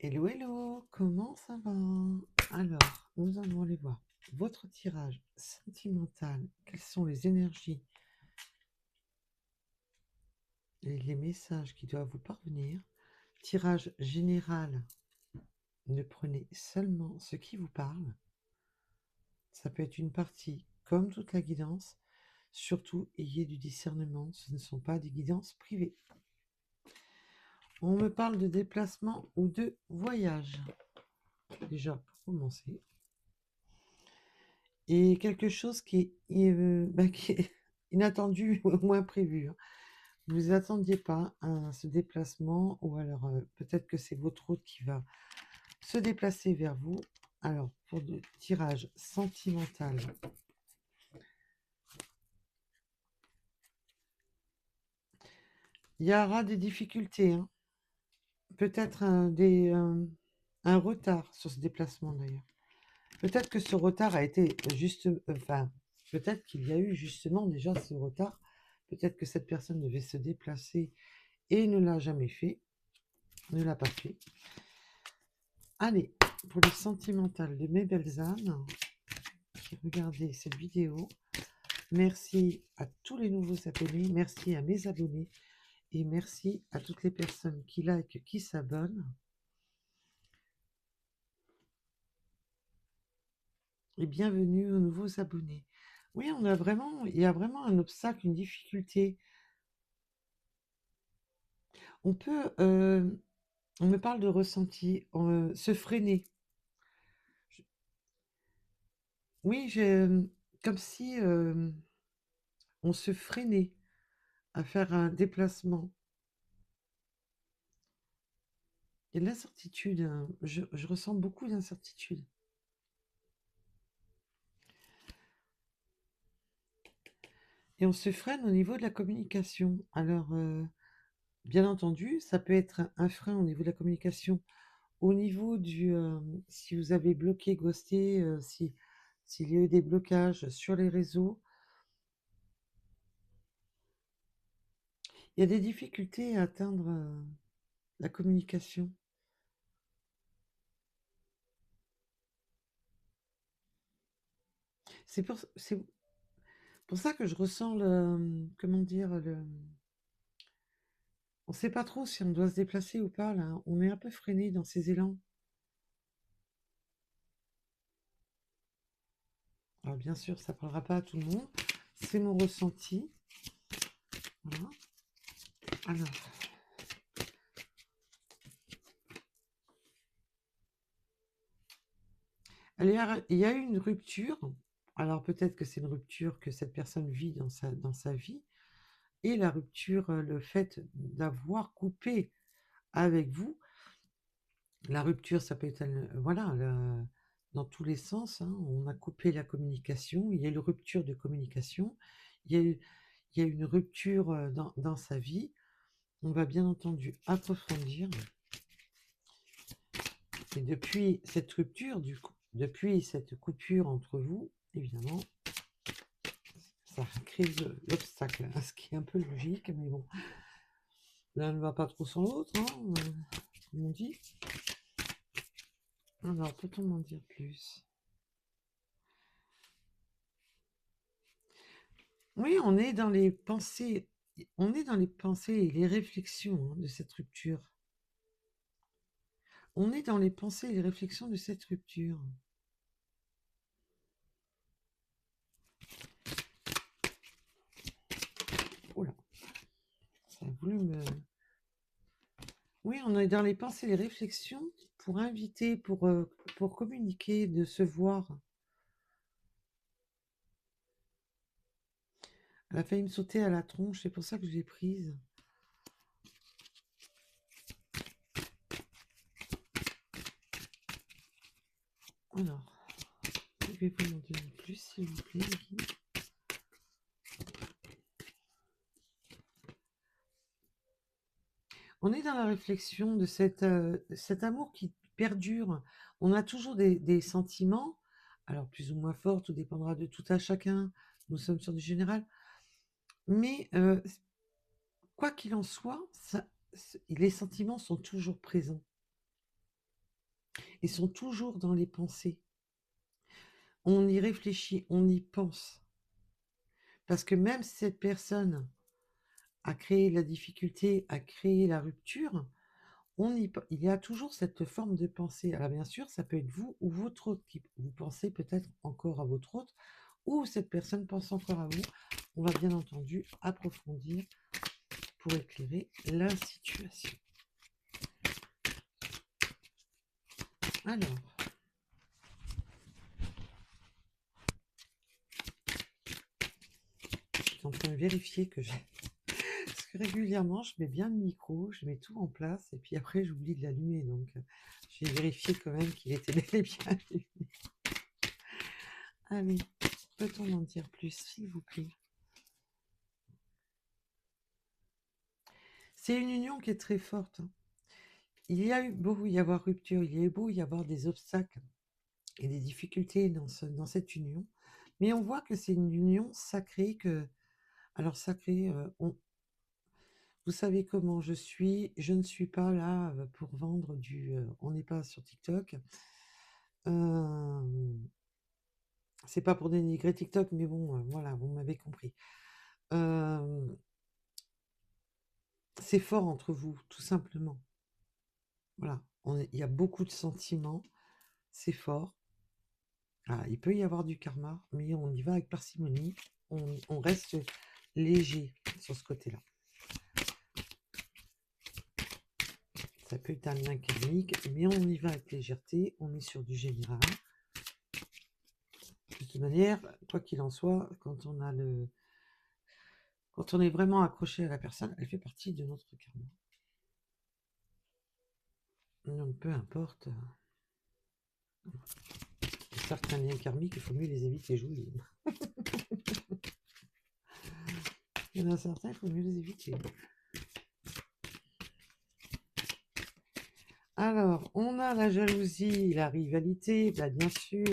Hello, hello, comment ça va? Alors, nous allons aller voir votre tirage sentimental. Quelles sont les énergies et les messages qui doivent vous parvenir? Tirage général, ne prenez seulement ce qui vous parle. Ça peut être une partie comme toute la guidance. Surtout, ayez du discernement, ce ne sont pas des guidances privées. On me parle de déplacement ou de voyage. Déjà, pour commencer. Et quelque chose qui est inattendu ou moins prévu, hein. Vous vous attendiez pas à ce déplacement ou alors, peut-être que c'est votre route qui va se déplacer vers vous. Alors pour le tirage sentimental, il y aura des difficultés, hein. Peut-être un retard sur ce déplacement d'ailleurs. Peut-être que ce retard a été enfin, peut-être qu'il y a eu justement déjà ce retard. Peut-être que cette personne devait se déplacer et ne l'a jamais fait, ne l'a pas fait. Allez, pour le sentimental de mes belles âmes qui regardaient cette vidéo, merci à tous les nouveaux abonnés, merci à mes abonnés et merci à toutes les personnes qui likent, qui s'abonnent. Et bienvenue aux nouveaux abonnés. Oui, il y a vraiment un obstacle, une difficulté. On peut, on me parle de ressenti, se freiner. Oui, comme si on se freinait à faire un déplacement. Il y a de l'incertitude, hein. Je ressens beaucoup d'incertitude. Et on se freine au niveau de la communication. Alors, bien entendu, ça peut être un frein au niveau de la communication. Au niveau si vous avez bloqué, ghosté, s'il y a eu des blocages sur les réseaux, il y a des difficultés à atteindre la communication. C'est pour ça que je ressens comment dire, on ne sait pas trop si on doit se déplacer ou pas, là. On est un peu freiné dans ces élans. Alors, bien sûr, ça ne parlera pas à tout le monde. C'est mon ressenti. Voilà. Alors, il y a eu une rupture. Alors, peut-être que c'est une rupture que cette personne vit dans sa vie. Et la rupture, le fait d'avoir coupé avec vous. La rupture, ça peut être, voilà, dans tous les sens, hein. On a coupé la communication. Il y a eu une rupture de communication. Il y a eu, il y a une rupture dans sa vie. On va bien entendu approfondir. Et depuis cette rupture, depuis cette coupure entre vous, évidemment, ça crée l'obstacle, hein, ce qui est un peu logique, mais bon, l'un ne va pas trop sans l'autre, hein, comme on dit. Alors, peut-on m'en dire plus? Oui, on est dans les pensées, et les réflexions, hein, de cette rupture. On est dans les pensées et les réflexions de cette rupture. Oula, ça a voulu me... Oui, on est dans les pensées et les réflexions pour inviter, pour communiquer, de se voir. Elle a failli me sauter à la tronche, c'est pour ça que je l'ai prise. Alors, pouvez-vous m'en dire plus, s'il vous plaît, Guy? On est dans la réflexion de cet amour qui perdure. On a toujours des sentiments, alors plus ou moins forts, tout dépendra de tout à chacun. Nous sommes sur du général. Mais quoi qu'il en soit, les sentiments sont toujours présents. Ils sont toujours dans les pensées. On y réfléchit, on y pense. Parce que même si cette personne a créé la difficulté, a créé la rupture, il y a toujours cette forme de pensée. Alors bien sûr, ça peut être vous ou votre autre qui vous pensez peut-être encore à votre autre, ou cette personne pense encore à vous. On va bien entendu approfondir pour éclairer la situation. Alors, je suis en train de vérifier que j'ai... Parce que régulièrement, je mets bien le micro, je mets tout en place, et puis après, j'oublie de l'allumer. Donc, j'ai vérifié quand même qu'il était bel et bien allumé. Allez, peut-on en dire plus, s'il vous plaît? C'est une union qui est très forte. Il y a eu beau y avoir rupture, il y a eu beau y avoir des obstacles et des difficultés dans cette union, mais on voit que c'est une union sacrée alors sacrée, vous savez comment je suis, je ne suis pas là pour vendre on n'est pas sur TikTok. C'est pas pour dénigrer TikTok, mais bon, voilà, vous m'avez compris. C'est fort entre vous, tout simplement. Voilà, il y a beaucoup de sentiments, c'est fort. Ah, il peut y avoir du karma, mais on y va avec parcimonie, on reste léger sur ce côté-là. Ça peut être un lien karmique, mais on y va avec légèreté, on est sur du général. De toute manière, quoi qu'il en soit, quand on est vraiment accroché à la personne, elle fait partie de notre karma. Donc peu importe. Certains liens karmiques, il faut mieux les éviter, je vous le dis. Il y en a certains, il faut mieux les éviter. Alors, on a la jalousie, la rivalité, bien sûr.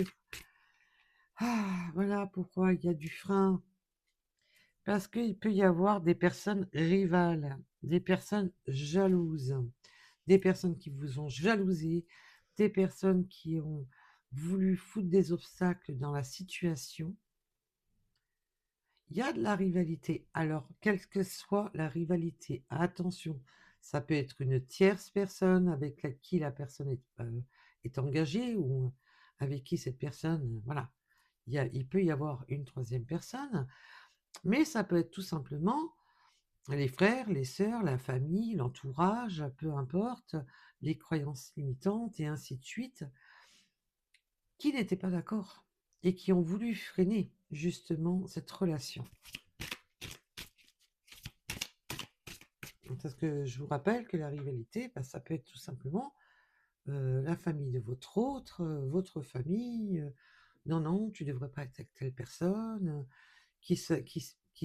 Ah, voilà pourquoi il y a du frein. Parce qu'il peut y avoir des personnes rivales, des personnes jalouses, des personnes qui vous ont jalousé, des personnes qui ont voulu foutre des obstacles dans la situation. Il y a de la rivalité. Alors, quelle que soit la rivalité, attention, ça peut être une tierce personne avec qui la personne est engagée ou avec qui cette personne, voilà. Il peut y avoir une troisième personne, mais ça peut être tout simplement les frères, les sœurs, la famille, l'entourage, peu importe, les croyances limitantes et ainsi de suite, qui n'étaient pas d'accord et qui ont voulu freiner justement cette relation. Parce que je vous rappelle que la rivalité, ça peut être tout simplement la famille de votre autre, votre famille. Non, non, tu ne devrais pas être avec telle personne, qui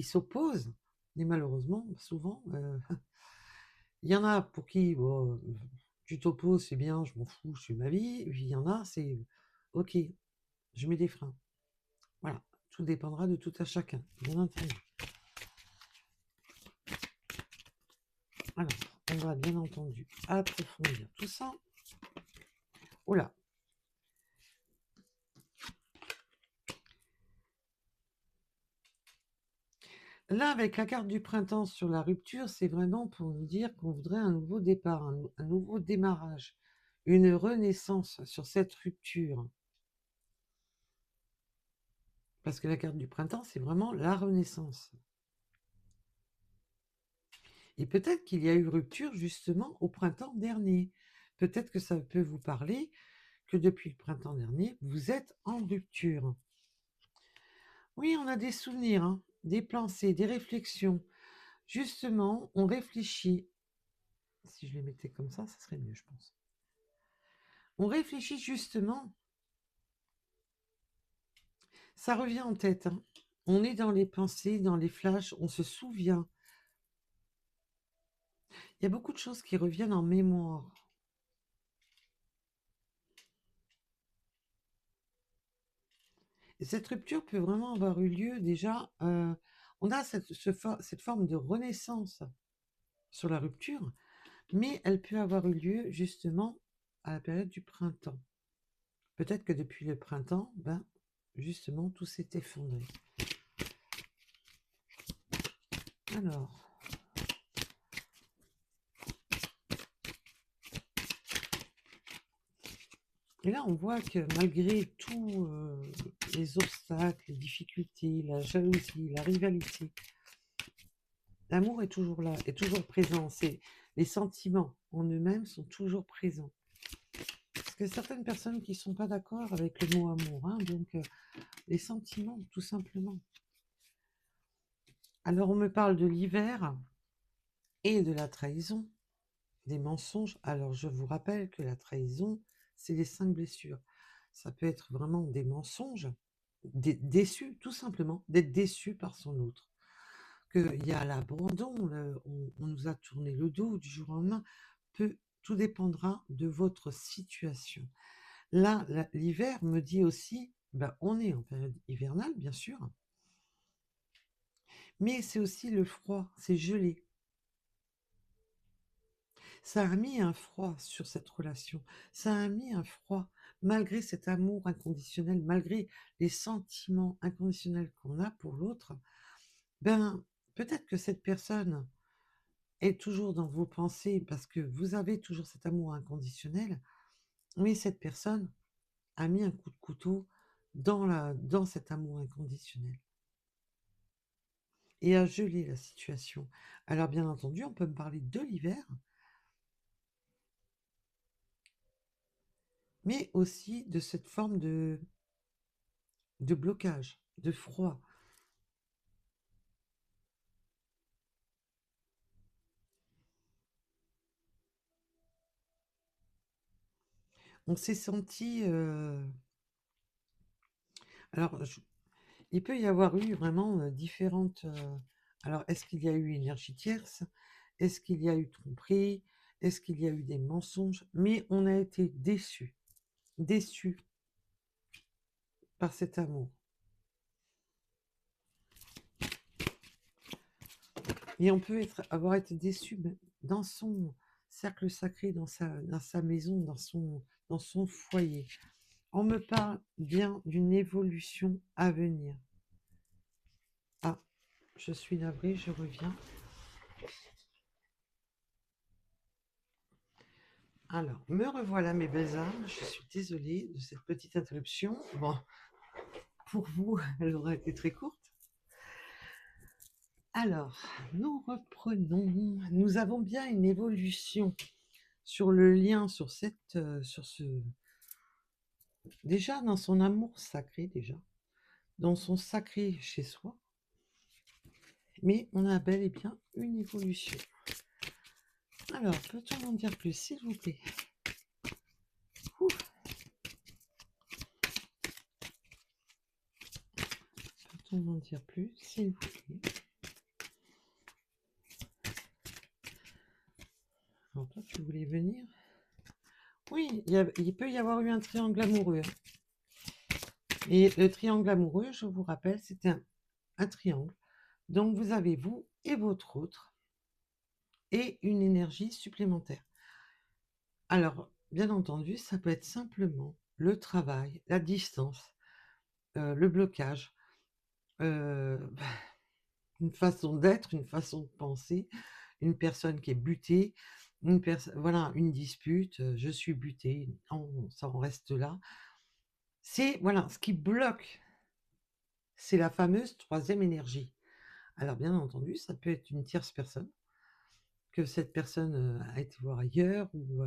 s'oppose. Et malheureusement, souvent, il y en a pour qui bon, tu t'opposes, c'est bien, je m'en fous, je fais ma vie. Et puis il y en a, c'est ok, je mets des freins. Voilà, tout dépendra de tout à chacun, bien entendu. Alors, on va bien entendu approfondir tout ça. Oh là. Là, avec la carte du printemps sur la rupture, c'est vraiment pour nous dire qu'on voudrait un nouveau départ, un nouveau démarrage, une renaissance sur cette rupture. Parce que la carte du printemps, c'est vraiment la renaissance. Et peut-être qu'il y a eu rupture justement au printemps dernier. Peut-être que ça peut vous parler que depuis le printemps dernier, vous êtes en rupture. Oui, on a des souvenirs, hein, des pensées, des réflexions. Justement, on réfléchit. Si je les mettais comme ça serait mieux, je pense. On réfléchit justement. Ça revient en tête, hein. On est dans les pensées, dans les flashs, on se souvient. Il y a beaucoup de choses qui reviennent en mémoire. Et cette rupture peut vraiment avoir eu lieu déjà. On a cette forme de renaissance sur la rupture, mais elle peut avoir eu lieu justement à la période du printemps. Peut-être que depuis le printemps, ben, justement, tout s'est effondré. Alors, et là, on voit que malgré tous les obstacles, les difficultés, la jalousie, la rivalité, l'amour est toujours là, est toujours présent. Les sentiments en eux-mêmes sont toujours présents. Parce que certaines personnes qui ne sont pas d'accord avec le mot amour, hein, donc les sentiments, tout simplement. Alors, on me parle de l'hiver et de la trahison, des mensonges. Alors, je vous rappelle que la trahison, c'est les 5 blessures. Ça peut être vraiment des mensonges, déçus, tout simplement, d'être déçu par son autre. Qu'il y a l'abandon, on nous a tourné le dos du jour au lendemain. Tout dépendra de votre situation. Là, l'hiver me dit aussi, ben, on est en période hivernale, bien sûr, mais c'est aussi le froid, c'est gelé. Ça a mis un froid sur cette relation, ça a mis un froid, malgré cet amour inconditionnel, malgré les sentiments inconditionnels qu'on a pour l'autre, ben, peut-être que cette personne est toujours dans vos pensées parce que vous avez toujours cet amour inconditionnel, mais cette personne a mis un coup de couteau dans cet amour inconditionnel et a gelé la situation. Alors bien entendu, on peut me parler de l'hiver, mais aussi de cette forme de blocage, de froid. On s'est senti... alors, il peut y avoir eu vraiment différentes... alors, est-ce qu'il y a eu énergie tierce? Est-ce qu'il y a eu tromperie? Est-ce qu'il y a eu des mensonges? Mais on a été déçus par cet amour. Et on peut avoir été déçu dans son cercle sacré, dans sa maison, dans son foyer. On me parle bien d'une évolution à venir. Ah, je suis navrée, je reviens. Alors, me revoilà mes belles âmes. Je suis désolée de cette petite interruption. Bon, pour vous, elle aura été très courte. Alors, nous reprenons. Nous avons bien une évolution sur le lien, sur ce... Déjà, dans son amour sacré, dans son sacré chez soi, mais on a bel et bien une évolution. Alors, peut-on en dire plus, s'il vous plaît? Peut-on en dire plus, s'il vous plaît? Alors, toi, tu voulais venir? Oui, il peut y avoir eu un triangle amoureux. Et le triangle amoureux, je vous rappelle, c'est un triangle. Donc, vous avez vous et votre autre et une énergie supplémentaire. Alors, bien entendu, ça peut être simplement le travail, la distance, le blocage, une façon d'être, une façon de penser, une personne qui est butée, voilà, une dispute, je suis buté, ça en reste là. C'est, voilà, ce qui bloque, c'est la fameuse troisième énergie. Alors, bien entendu, ça peut être une tierce personne, que cette personne a été voir ailleurs ou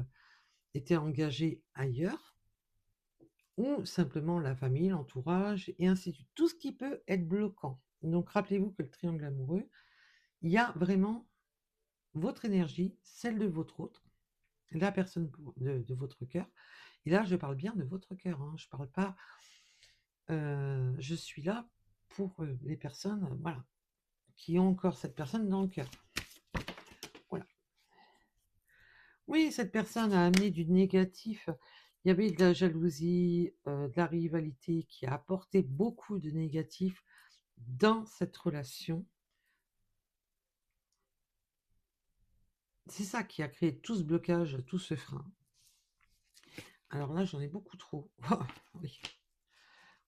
était engagée ailleurs, ou simplement la famille, l'entourage, et ainsi de suite. Tout ce qui peut être bloquant. Donc, rappelez-vous que le triangle amoureux, il y a vraiment votre énergie, celle de votre autre, la personne de votre cœur. Et là, je parle bien de votre cœur. Hein. Je ne parle pas... je suis là pour les personnes voilà, qui ont encore cette personne dans le cœur. Voilà. Oui, cette personne a amené du négatif. Il y avait de la jalousie, de la rivalité qui a apporté beaucoup de négatif dans cette relation. C'est ça qui a créé tout ce blocage, tout ce frein. Alors là, j'en ai beaucoup trop. Oui.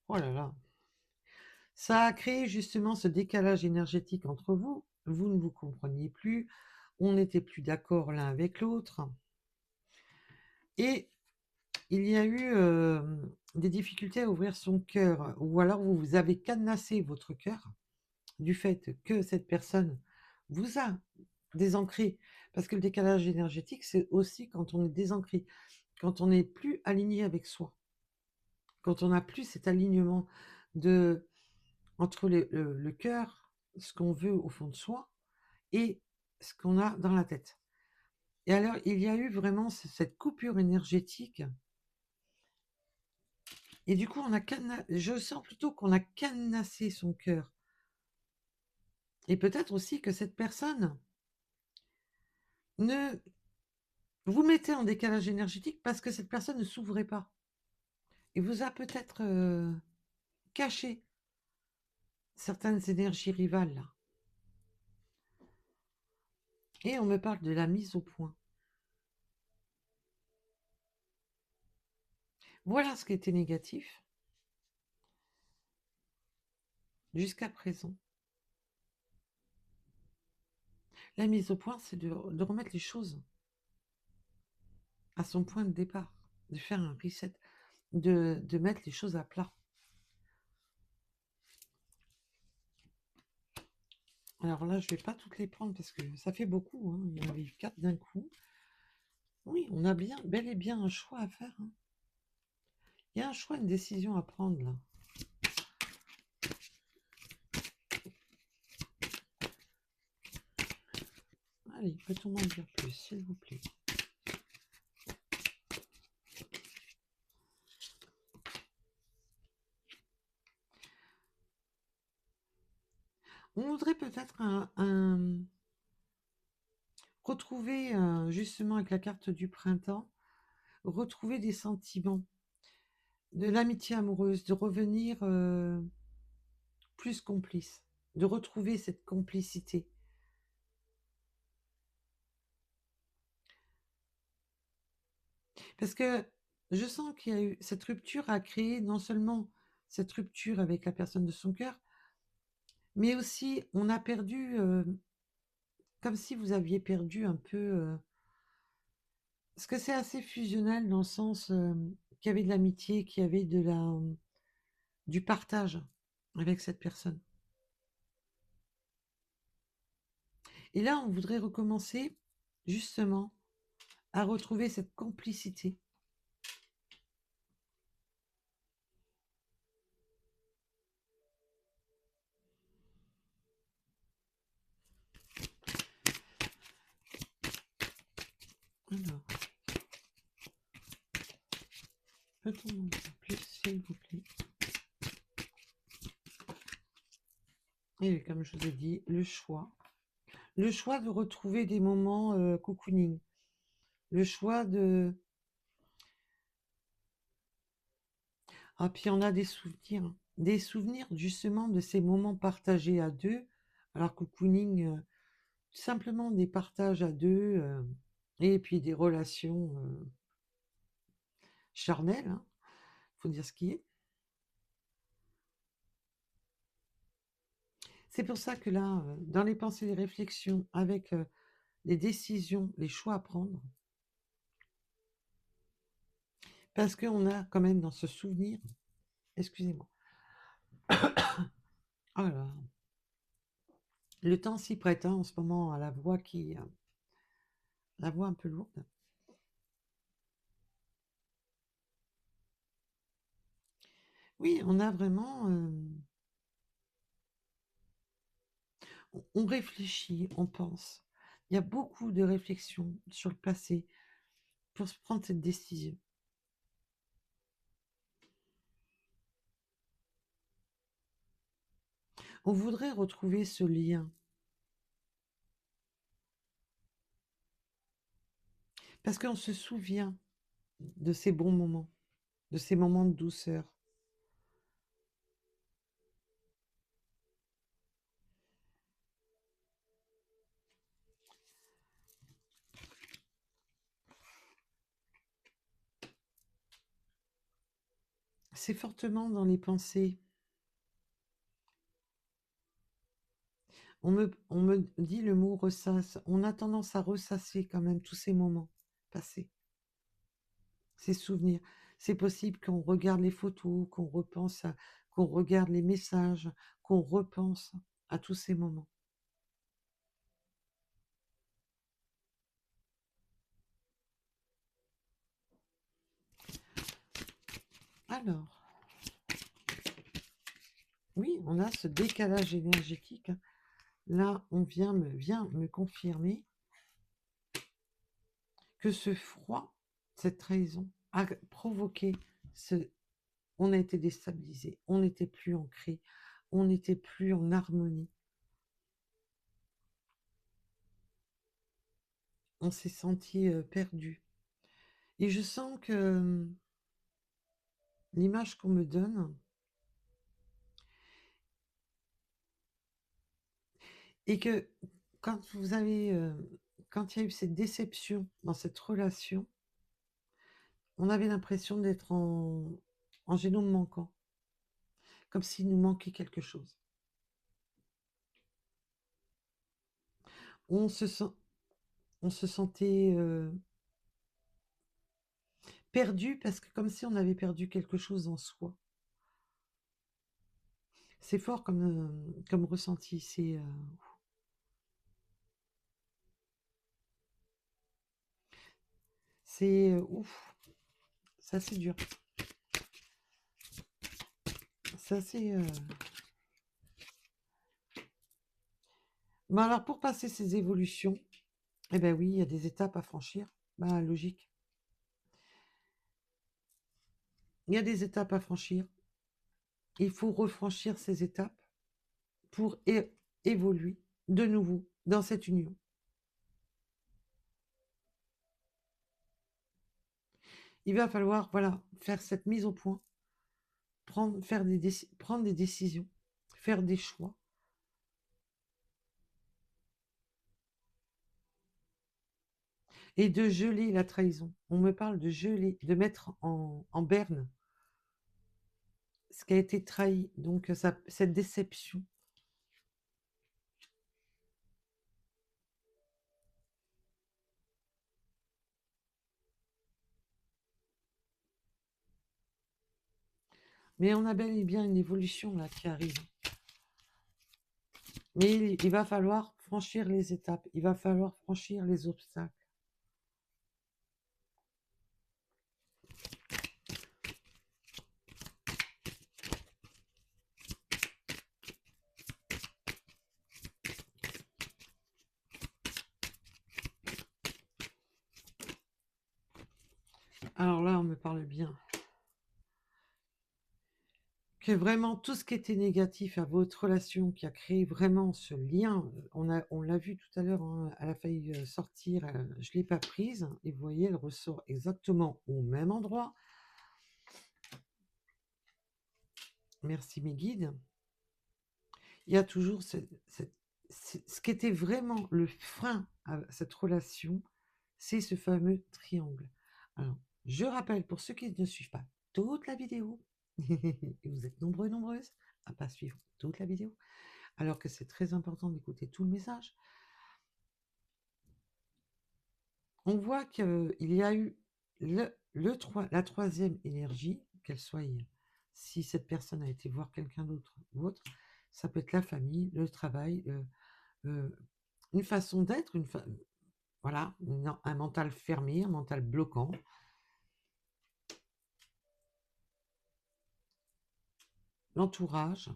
Oh là là. Ça a créé justement ce décalage énergétique entre vous. Vous ne vous compreniez plus. On n'était plus d'accord l'un avec l'autre. Et il y a eu des difficultés à ouvrir son cœur. Ou alors vous avez cadenassé votre cœur du fait que cette personne vous a désancré. Parce que le décalage énergétique, c'est aussi quand on est désancré, quand on n'est plus aligné avec soi, quand on n'a plus cet alignement de, entre le cœur, ce qu'on veut au fond de soi, et ce qu'on a dans la tête. Et alors, il y a eu vraiment cette coupure énergétique. Et du coup, je sens plutôt qu'on a cadenassé son cœur. Et peut-être aussi que cette personne ne vous mettez en décalage énergétique parce que cette personne ne s'ouvrait pas et vous a peut-être caché certaines énergies rivales là. Et on me parle de la mise au point. Voilà ce qui était négatif jusqu'à présent. La mise au point, c'est de remettre les choses à son point de départ, de faire un reset, de mettre les choses à plat. Alors là, je vais pas toutes les prendre parce que ça fait beaucoup, hein. Il y en avait 4 d'un coup. Oui, on a bien, bel et bien un choix à faire, hein. Il y a un choix, une décision à prendre là. Allez, peut-on m'en dire plus, s'il vous plaît? On voudrait peut-être retrouver, justement avec la carte du printemps, retrouver des sentiments, de l'amitié amoureuse, de revenir plus complice, de retrouver cette complicité. Parce que je sens qu'il y a eu cette rupture a créé non seulement cette rupture avec la personne de son cœur, mais aussi on a perdu, comme si vous aviez perdu un peu, parce que c'est assez fusionnel dans le sens qu'il y avait de l'amitié, qu'il y avait du partage avec cette personne. Et là, on voudrait recommencer justement à retrouver cette complicité. Alors, peut-on en dire plus, s'il vous plaît? Et comme je vous ai dit, le choix. Le choix de retrouver des moments cocooning. Le choix de... Ah, puis on a des souvenirs. Des souvenirs justement de ces moments partagés à deux. Alors cocooning, simplement des partages à deux. Et puis des relations charnelles, hein. Faut dire ce qui est. C'est pour ça que là, dans les pensées et les réflexions, avec les décisions, les choix à prendre, parce qu'on a quand même dans ce souvenir, excusez-moi, oh là là, le temps s'y prête, hein, en ce moment, à la voix un peu lourde. Oui, on a vraiment, on réfléchit, on pense. Il y a beaucoup de réflexions sur le passé pour se prendre cette décision. On voudrait retrouver ce lien. Parce qu'on se souvient de ces bons moments, de ces moments de douceur. c'est fortement dans les pensées. On me dit le mot ressasse. On a tendance à ressasser quand même tous ces moments passés, ces souvenirs. C'est possible qu'on regarde les photos, qu'on regarde les messages, qu'on repense à tous ces moments. Alors, oui, on a ce décalage énergétique, hein. Là, on vient me confirmer que ce froid, cette trahison, a provoqué ce... On a été déstabilisé, on n'était plus ancré, on n'était plus en harmonie. On s'est senti perdu. Et je sens que l'image qu'on me donne et que quand vous avez, quand il y a eu cette déception dans cette relation, on avait l'impression d'être en génome manquant, comme s'il nous manquait quelque chose. On se sent, on se sentait perdu parce que comme si on avait perdu quelque chose en soi. C'est fort comme ressenti. C'est ouf, c'est assez dur. C'est assez. Ben alors pour passer ces évolutions, eh ben oui, il y a des étapes à franchir. Ben logique. Il y a des étapes à franchir. Il faut refranchir ces étapes pour évoluer de nouveau dans cette union. Il va falloir, voilà, faire cette mise au point, prendre des décisions, faire des choix. Et de geler la trahison. On me parle de geler, de mettre en berne ce qui a été trahi, donc cette déception. Mais on a bel et bien une évolution là qui arrive. Mais il va falloir franchir les étapes, il va falloir franchir les obstacles. Alors là, on me parle bien. Que vraiment tout ce qui était négatif à votre relation, qui a créé vraiment ce lien, on l'a vu tout à l'heure, hein, elle a failli sortir, je ne l'ai pas prise, et vous voyez, elle ressort exactement au même endroit. Merci mes guides. Il y a toujours ce qui était vraiment le frein à cette relation, c'est ce fameux triangle. Alors, je rappelle pour ceux qui ne suivent pas toute la vidéo, et vous êtes nombreux, nombreuses à ne pas suivre toute la vidéo, alors que c'est très important d'écouter tout le message. On voit qu'il y a eu la troisième énergie, qu'elle soit, si cette personne a été voir quelqu'un d'autre ou autre, ça peut être la famille, le travail, une façon d'être, voilà, un mental fermé, un mental bloquant. L'entourage,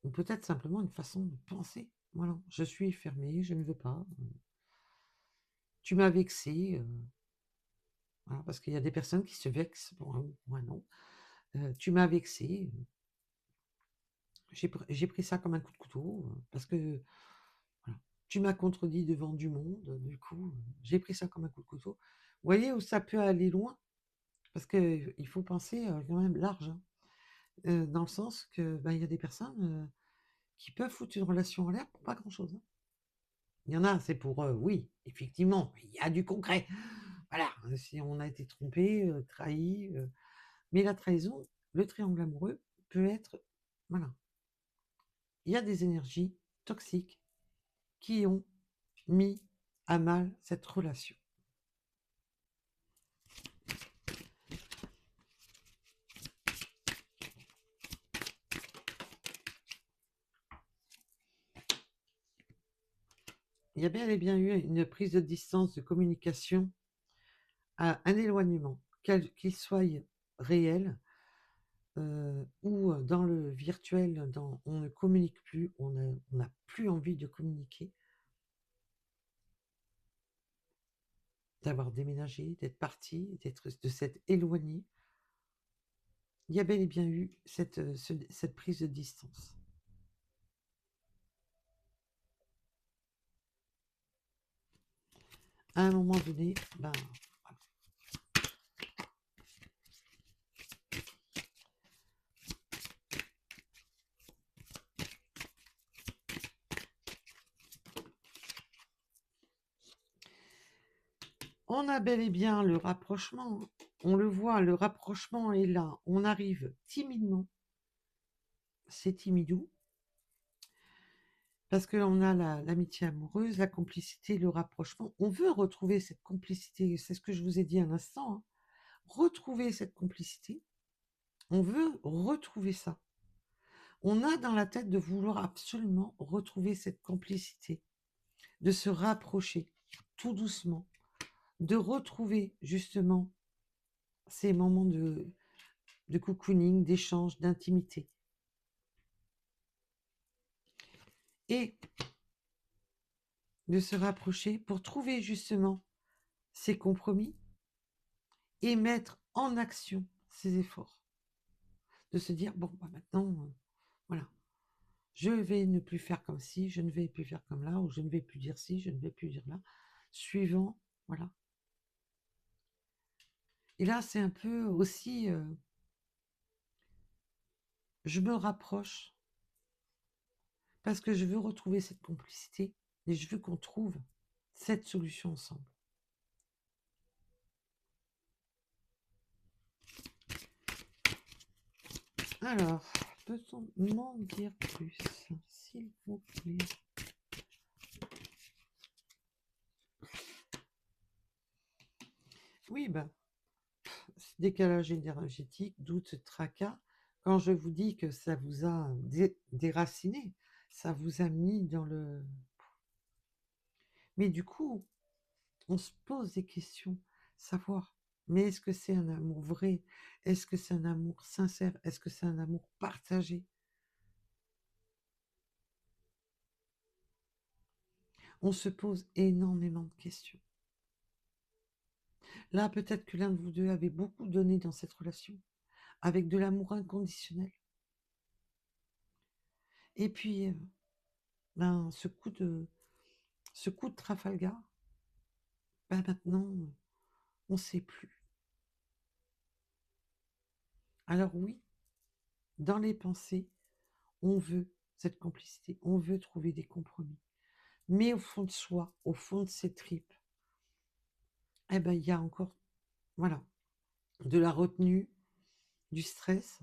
ou peut-être simplement une façon de penser. Voilà, je suis fermé, je ne veux pas. Tu m'as vexé. Voilà, parce qu'il y a des personnes qui se vexent, bon, moi non. Tu m'as vexé. J'ai pris ça comme un coup de couteau, parce que voilà, tu m'as contredit devant du monde, du coup, j'ai pris ça comme un coup de couteau. Vous voyez où ça peut aller loin? Parce qu'il faut penser quand même large, hein. Dans le sens que il y a des personnes qui peuvent foutre une relation en l'air pour pas grand-chose, hein. Il y en a, c'est pour oui, effectivement, il y a du concret. Voilà, si on a été trompé, trahi, Mais la trahison, le triangle amoureux peut être... Voilà. Il y a des énergies toxiques qui ont mis à mal cette relation. Il y a bel et bien eu une prise de distance, de communication, un éloignement, qu'il soit réel ou dans le virtuel, on ne communique plus, on n'a plus envie de communiquer, d'avoir déménagé, d'être parti, de s'être éloigné. Il y a bel et bien eu cette prise de distance. À un moment donné, ben, voilà. On a bel et bien le rapprochement. On le voit, le rapprochement est là. On arrive timidement. C'est timidou. Parce qu'on a l'amitié amoureuse, la complicité, le rapprochement. On veut retrouver cette complicité. C'est ce que je vous ai dit à l'instant. Hein. Retrouver cette complicité. On veut retrouver ça. On a dans la tête de vouloir absolument retrouver cette complicité, de se rapprocher tout doucement, de retrouver justement ces moments de cocooning, d'échange, d'intimité. Et de se rapprocher pour trouver justement ces compromis et mettre en action ces efforts. De se dire, bon, bah maintenant, voilà, je vais ne plus faire comme ci, je ne vais plus faire comme là, ou je ne vais plus dire ci, je ne vais plus dire là, suivant, voilà. Et là, c'est un peu aussi, je me rapproche parce que je veux retrouver cette complicité et je veux qu'on trouve cette solution ensemble. Alors, peut-on m'en dire plus, s'il vous plaît? Oui, ben, décalage énergétique, doute, tracas. Quand je vous dis que ça vous a déraciné, ça vous a mis dans le... Mais du coup, on se pose des questions, savoir, mais est-ce que c'est un amour vrai? Est-ce que c'est un amour sincère? Est-ce que c'est un amour partagé? On se pose énormément de questions. Là, peut-être que l'un de vous deux avait beaucoup donné dans cette relation, avec de l'amour inconditionnel. Et puis, ben, ce coup de Trafalgar, ben maintenant, on ne sait plus. Alors oui, dans les pensées, on veut cette complicité, on veut trouver des compromis. Mais au fond de soi, au fond de ses tripes, eh ben, il y a encore, voilà, de la retenue, du stress,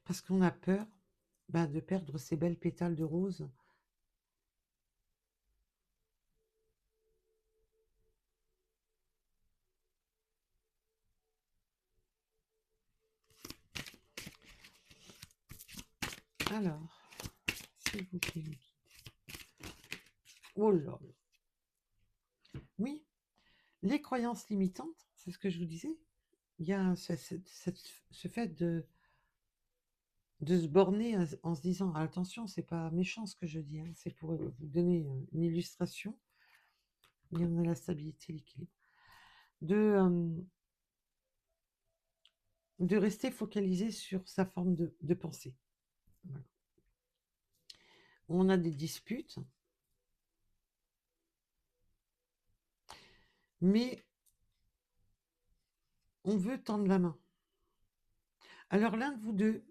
parce qu'on a peur de perdre ces belles pétales de rose. Alors, s'il vous plaît, les guides. Oh là là. Oui, les croyances limitantes, c'est ce que je vous disais. Il y a ce fait de se borner en se disant, attention, c'est pas méchant ce que je dis, hein, c'est pour vous donner une illustration. Il y en a la stabilité, l'équilibre. De rester focalisé sur sa forme de pensée. Voilà. On a des disputes, mais on veut tendre la main. Alors l'un de vous deux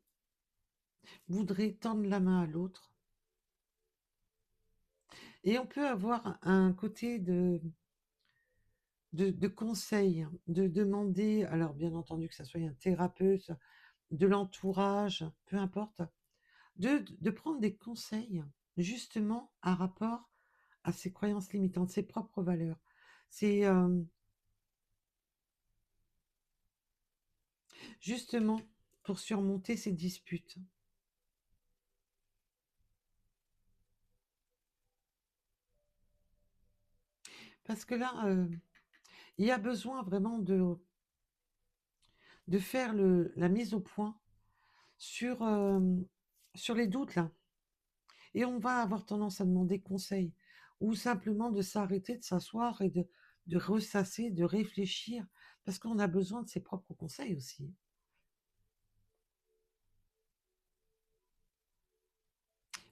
voudrait tendre la main à l'autre. Et on peut avoir un côté de conseils, de demander, alors bien entendu que ça soit un thérapeute, de l'entourage, peu importe, de prendre des conseils, justement, à rapport à ses croyances limitantes, ses propres valeurs. C'est justement pour surmonter ces disputes. Parce que là, il y a besoin vraiment de faire la mise au point sur, sur les doutes, là. Et on va avoir tendance à demander conseil ou simplement de s'arrêter, de s'asseoir et de ressasser, de réfléchir, parce qu'on a besoin de ses propres conseils aussi.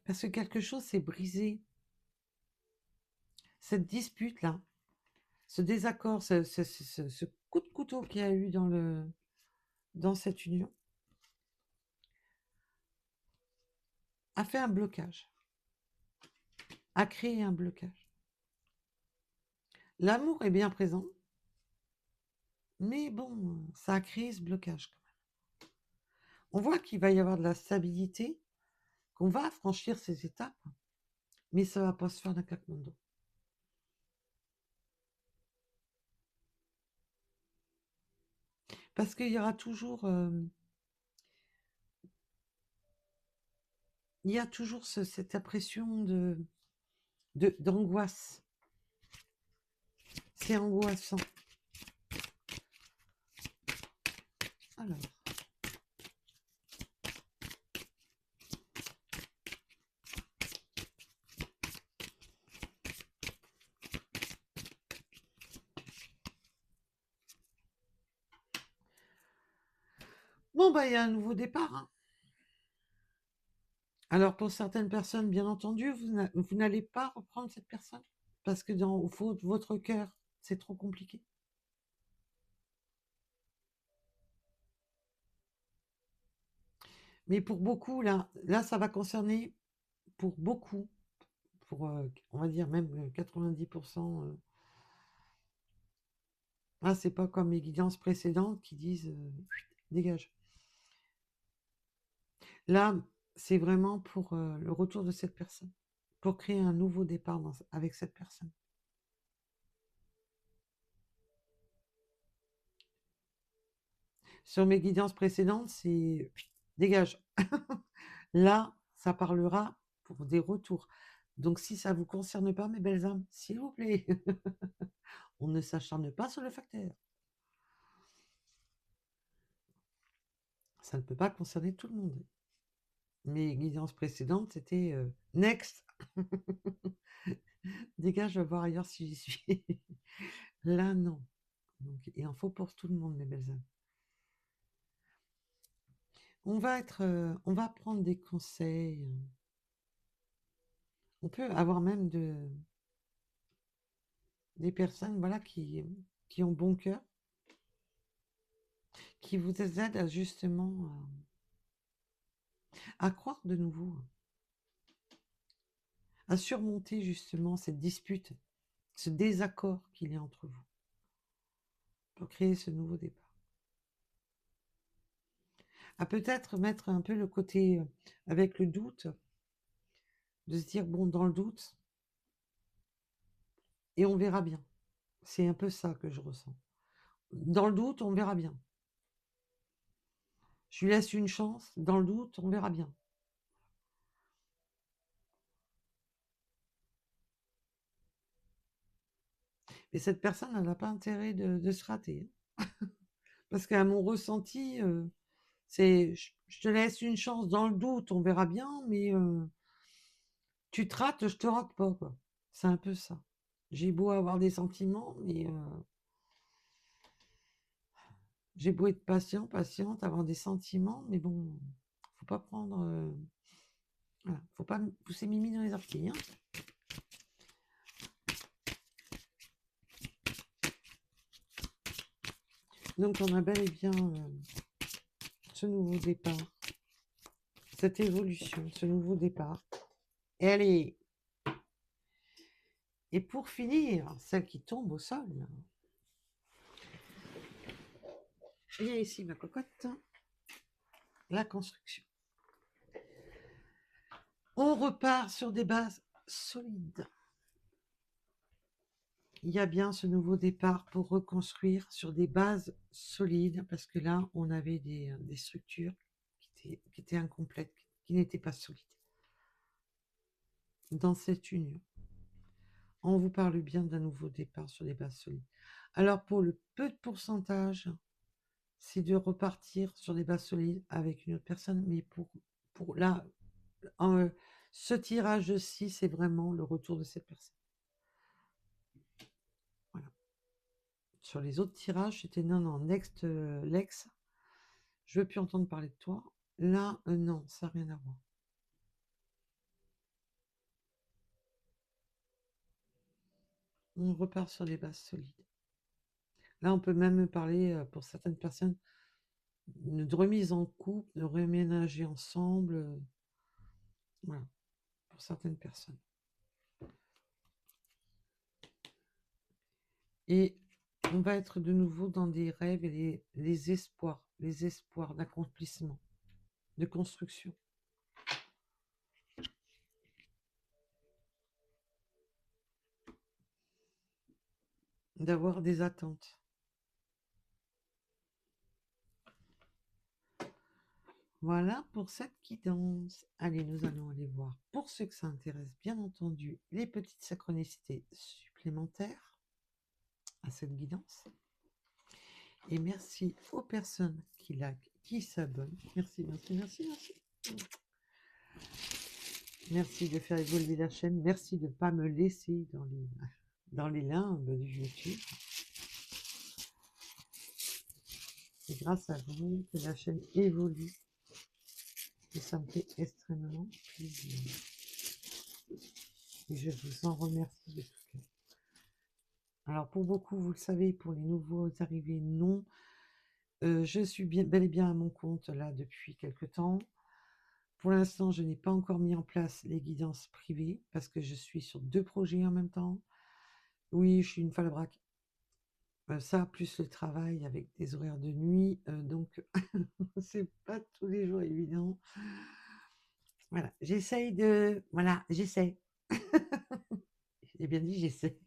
Parce que quelque chose s'est brisé. Cette dispute-là, ce désaccord, ce coup de couteau qu'il y a eu dans cette union, a fait un blocage, a créé un blocage. L'amour est bien présent, mais bon, ça a créé ce blocage quand même. On voit qu'il va y avoir de la stabilité, qu'on va franchir ces étapes, mais ça va pas se faire d'un claquement de doigts. Parce qu'il y aura toujours, il y a toujours cette impression d'angoisse. C'est angoissant. Alors, bon, bah, il y a un nouveau départ, hein. Alors, pour certaines personnes, bien entendu, vous n'allez pas reprendre cette personne parce que dans votre cœur, c'est trop compliqué. Mais pour beaucoup, là, ça va concerner pour beaucoup, pour, on va dire même 90%. Ah, c'est pas comme mes guidances précédentes qui disent dégage. Là, c'est vraiment pour le retour de cette personne, pour créer un nouveau départ avec cette personne. Sur mes guidances précédentes, c'est dégage. Là, ça parlera pour des retours. Donc, si ça ne vous concerne pas, mes belles âmes, s'il vous plaît, on ne s'acharne pas sur le facteur. Ça ne peut pas concerner tout le monde. Mes guidances précédentes, c'était next. Dégage, je vais voir ailleurs si j'y suis. Là, non. Donc, il en faut pour tout le monde, mes belles âmes. On va prendre des conseils. On peut avoir même des personnes, voilà, qui ont bon cœur, qui vous aident à justement à croire de nouveau, à surmonter justement cette dispute, ce désaccord qu'il y a entre vous, pour créer ce nouveau départ. À peut-être mettre un peu le côté avec le doute, de se dire, bon, dans le doute, et on verra bien. C'est un peu ça que je ressens. Dans le doute, on verra bien. Je lui laisse une chance, dans le doute, on verra bien. Et cette personne, elle n'a pas intérêt de se rater, hein. Parce qu'à mon ressenti, c'est je te laisse une chance dans le doute, on verra bien, mais tu te rates, je te rate pas, quoi. C'est un peu ça. J'ai beau avoir des sentiments, mais j'ai beau être patiente, avoir des sentiments, mais bon, faut pas prendre, voilà, faut pas pousser Mimi dans les orties, hein. Donc on a bel et bien ce nouveau départ, cette évolution, ce nouveau départ. Et allez, et pour finir, celle qui tombe au sol, Viens ici, ma cocotte. La construction. On repart sur des bases solides. Il y a bien ce nouveau départ pour reconstruire sur des bases solides, parce que là, on avait des structures qui étaient incomplètes, qui n'étaient pas solides. Dans cette union, on vous parle bien d'un nouveau départ sur des bases solides. Alors, pour le peu de pourcentage, c'est de repartir sur des bases solides avec une autre personne, mais pour là, ce tirage-ci, c'est vraiment le retour de cette personne. Voilà. Sur les autres tirages, c'était non, next, Lex, je veux plus entendre parler de toi. Là, non, ça n'a rien à voir. On repart sur les bases solides. Là, on peut même parler, pour certaines personnes, de remise en couple, de réménager ensemble. Voilà, pour certaines personnes. Et on va être de nouveau dans des rêves et les espoirs d'accomplissement, de construction. D'avoir des attentes. Voilà pour cette guidance. Allez, nous allons aller voir, pour ceux que ça intéresse, bien entendu, les petites synchronicités supplémentaires à cette guidance. Et merci aux personnes qui likent, qui s'abonnent. Merci, merci, merci, merci. Merci de faire évoluer la chaîne. Merci de ne pas me laisser dans les limbes du YouTube. C'est grâce à vous que la chaîne évolue. Et ça me fait extrêmement plaisir. Et je vous en remercie de tout cœur. Alors pour beaucoup, vous le savez, pour les nouveaux arrivés, non. Je suis bel et bien à mon compte là depuis quelque temps. Pour l'instant, je n'ai pas encore mis en place les guidances privées parce que je suis sur 2 projets en même temps. Oui, je suis une falabraque. Ça, plus le travail avec des horaires de nuit, donc c'est pas tous les jours évident. Voilà, j'essaye de... Voilà, j'essaie. J'ai bien dit j'essaie.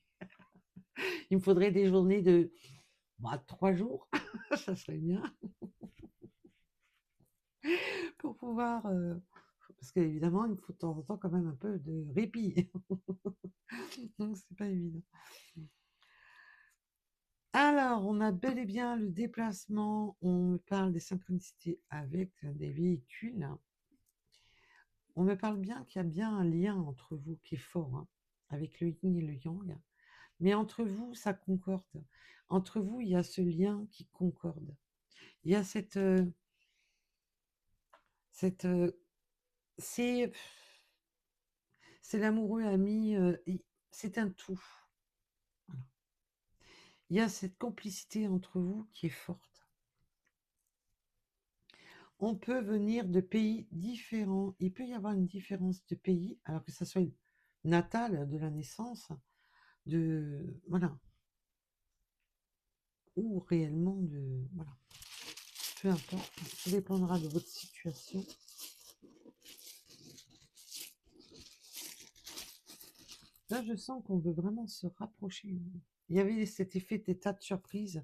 Il me faudrait des journées de 3 jours, ça serait bien. Pour pouvoir... parce qu'évidemment, il me faut de temps en temps quand même un peu de répit. Donc c'est pas évident. Alors, on a bel et bien le déplacement, on me parle des synchronicités avec des véhicules. On me parle bien qu'il y a bien un lien entre vous qui est fort, hein, avec le yin et le yang. Mais entre vous, ça concorde. Entre vous, il y a ce lien qui concorde. Il y a c'est l'amoureux ami, c'est un tout. Voilà. Il y a cette complicité entre vous qui est forte. On peut venir de pays différents. Il peut y avoir une différence de pays, alors que ça soit natal de la naissance, voilà, ou réellement voilà. Peu importe, ça dépendra de votre situation. Là, je sens qu'on veut vraiment se rapprocher. Il y avait cet effet d'état de surprise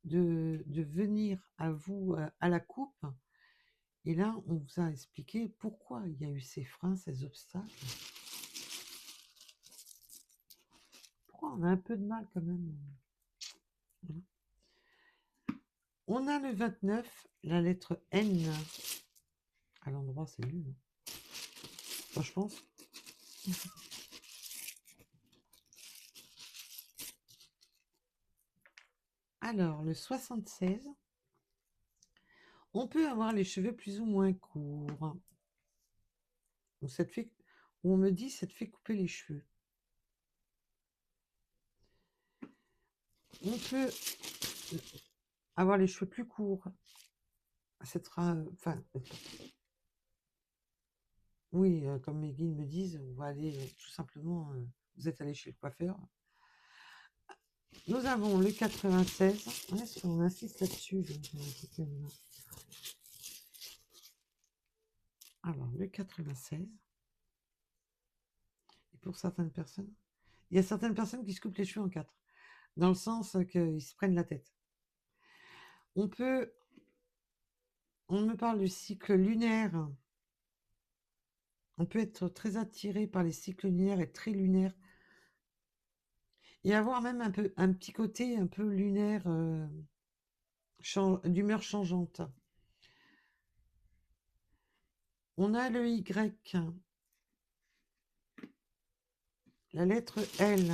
de venir à vous à la coupe. Et là, on vous a expliqué pourquoi il y a eu ces freins, ces obstacles. Pourquoi on a un peu de mal quand même. Voilà. On a le 29, la lettre N. À l'endroit, c'est nul. Moi, je pense. Alors, le 76, on peut avoir les cheveux plus ou moins courts. On me dit, ça te fait couper les cheveux. On peut avoir les cheveux plus courts. Oui, comme mes guides me disent, on va aller tout simplement, vous êtes allé chez le coiffeur. Nous avons le 96. Ouais, on insiste là-dessus. Alors, le 96. Et pour certaines personnes, il y a certaines personnes qui se coupent les cheveux en 4, dans le sens qu'ils se prennent la tête. On me parle du cycle lunaire. On peut être très attiré par les cycles lunaires et très lunaire. Et avoir même un petit côté un peu lunaire, d'humeur changeante. On a le Y, la lettre L,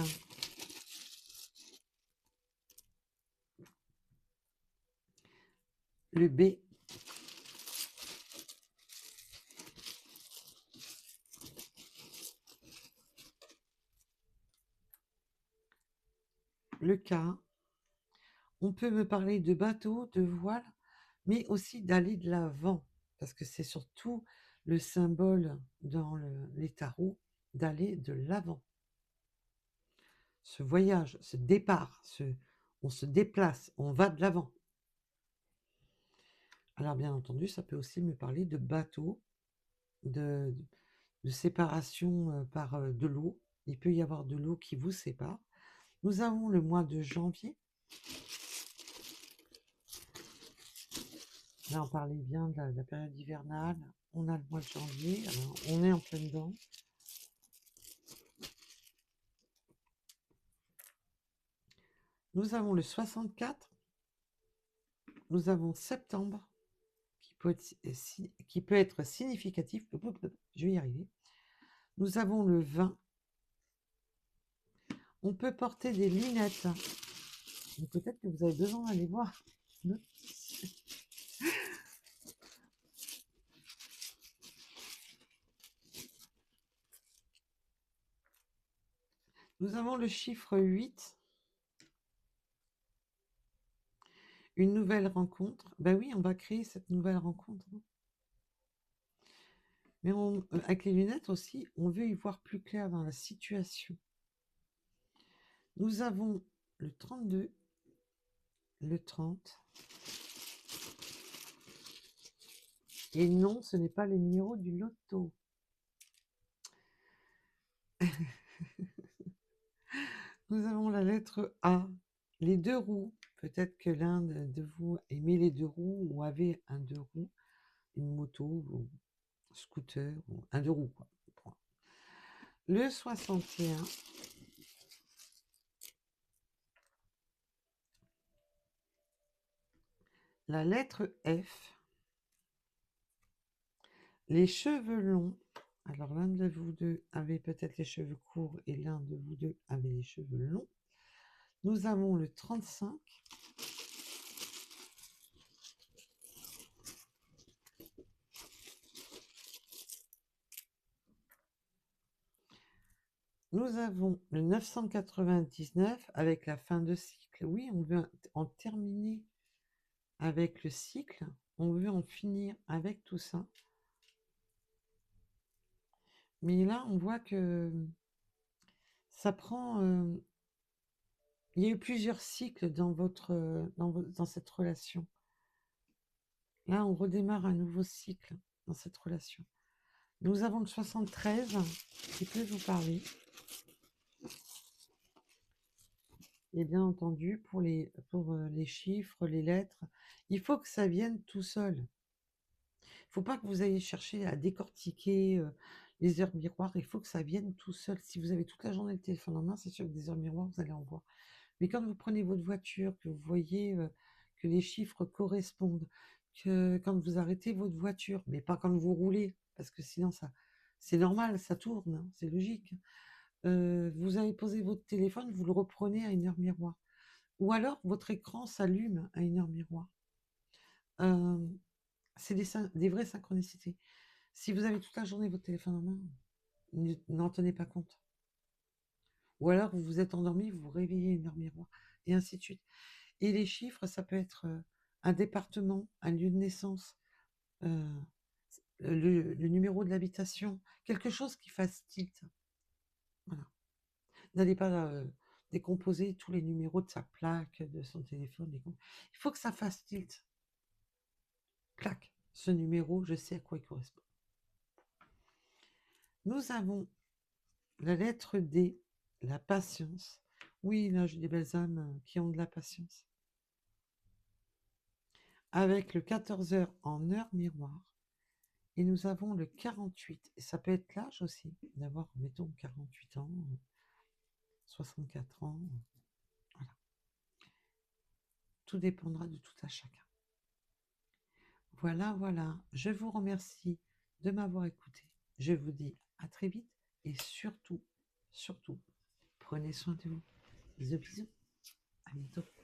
le B, le K. On peut me parler de bateau, de voile, mais aussi d'aller de l'avant, parce que c'est surtout le symbole dans les tarots d'aller de l'avant. Ce voyage, ce départ, on se déplace, on va de l'avant. Alors bien entendu, ça peut aussi me parler de bateau, de séparation par de l'eau. Il peut y avoir de l'eau qui vous sépare. Nous avons le mois de janvier. Là, on parlait bien de la période hivernale. On a le mois de janvier. Alors, on est en plein dedans. Nous avons le 64. Nous avons septembre, qui peut être significatif. Je vais y arriver. Nous avons le 20. On peut porter des lunettes. Peut-être que vous avez besoin d'aller voir. Nous avons le chiffre 8. Une nouvelle rencontre. Ben oui, on va créer cette nouvelle rencontre. Mais avec les lunettes aussi, on veut y voir plus clair dans la situation. Nous avons le 32, le 30. Et non, ce n'est pas les numéros du loto. Nous avons la lettre A, les 2 roues. Peut-être que l'un de vous aimait les 2 roues ou avait un 2 roues, une moto ou un scooter, ou un 2 roues, quoi. Le 61. La lettre F. Les cheveux longs. Alors, l'un de vous deux avait peut-être les cheveux courts et l'un de vous deux avait les cheveux longs. Nous avons le 35. Nous avons le 999 avec la fin de cycle. Oui, on veut en terminer avec le cycle. On veut en finir avec tout ça. Mais là, on voit que ça prend... il y a eu plusieurs cycles dans cette relation. Là, on redémarre un nouveau cycle dans cette relation. Nous avons le 73 qui peut vous parler. Et bien entendu, pour les chiffres, les lettres, il faut que ça vienne tout seul. Il ne faut pas que vous ayez cherché à décortiquer les heures miroirs. Il faut que ça vienne tout seul. Si vous avez toute la journée le téléphone en main, c'est sûr que des heures miroirs, vous allez en voir. Mais quand vous prenez votre voiture, que vous voyez que les chiffres correspondent, que quand vous arrêtez votre voiture, mais pas quand vous roulez, parce que sinon c'est normal, ça tourne, hein, c'est logique. Vous avez posé votre téléphone, vous le reprenez à une heure miroir. Ou alors votre écran s'allume à une heure miroir. C'est des vraies synchronicités. Si vous avez toute la journée votre téléphone en main, n'en tenez pas compte. Ou alors vous vous êtes endormi, vous vous réveillez à une heure miroir, et ainsi de suite. Et les chiffres, ça peut être un département, un lieu de naissance, le numéro de l'habitation, quelque chose qui fasse tilt. Voilà. N'allez pas décomposer tous les numéros de sa plaque, de son téléphone. Il faut que ça fasse tilt. Clac, ce numéro, je sais à quoi il correspond. Nous avons la lettre D, la patience. Oui, là, j'ai des belles âmes qui ont de la patience. Avec le 14 heures en heure miroir. Et nous avons le 48. Et ça peut être l'âge aussi, d'avoir, mettons, 48 ans, 64 ans. Voilà. Tout dépendra de tout à chacun. Voilà, voilà. Je vous remercie de m'avoir écouté. Je vous dis à très vite. Et surtout, surtout, prenez soin de vous. Bisous, bisous. À bientôt.